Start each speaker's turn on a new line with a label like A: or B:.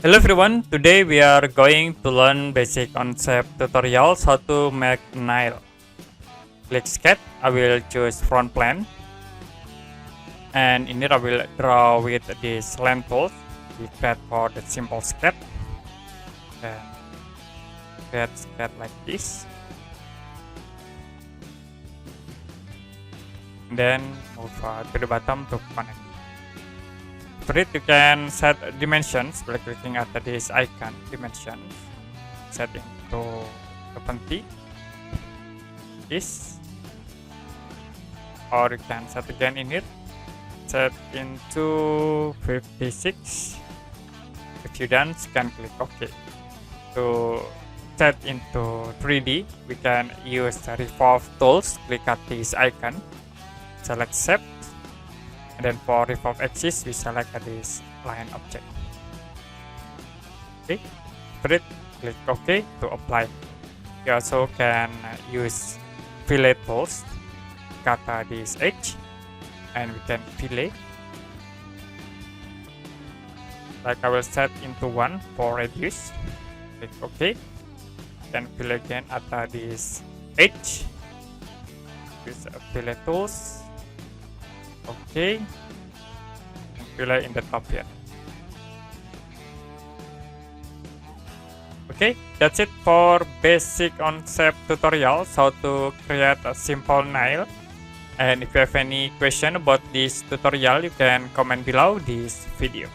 A: Hello everyone, today we are going to learn basic Onshape tutorials how to make nail. Click sketch, I will choose front plane, and in it I will draw with this line tool. We create for the simple sketch, and create sketch like this. Then move to the bottom to connect. For it, you can set dimensions by clicking at this icon, dimensions, setting to 20, this, or you can set again in it, set into 56. If you done, you can click OK. To set into 3D, we can use the revolve tools, click at this icon, select shape, and then for revolve axis, we select this line object. Okay, for it, click OK to apply. You also can use fillet tools, cut this edge, and we can fillet. Like I will set into 1 for radius. Click OK. Then fillet again at this edge. Use fillet tools. Okay, and fillet in the top here. Okay, that's it for basic Onshape tutorials how to create a simple nail. And if you have any question about this tutorial, you can comment below this video.